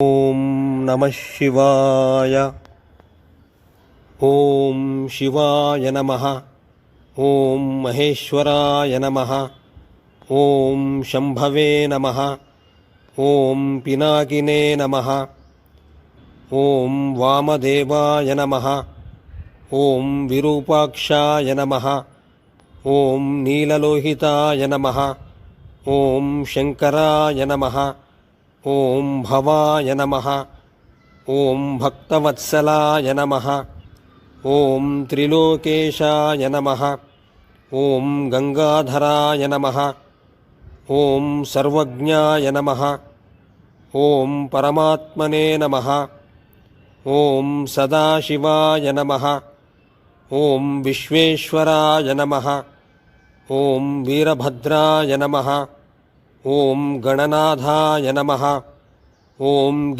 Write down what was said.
ओम नमः शिवाय। ओम शिवाय नमः। ओम महेश्वराय नमः। ओम शंभवे नमः। ओम पिनाकिने नमः। ओम वामदेवाय नमः। ओम विरूपाक्षाय नमः। ओम नीललोहिताय नमः। ओम शंकराय नमः। ओम भवाय नमः। ओम भक्तवत्सलाय नमः। ओम त्रिलोकेशाय नमः। ओम गंगाधराय नमः। ओम सर्वज्ञाय नमः। ओम परमात्मने नमः। ओम सदाशिवाय नमः। ओम विश्वेश्वराय नमः। ओम वीरभद्राय नमः। ओम गणनाथाय नमः। ओम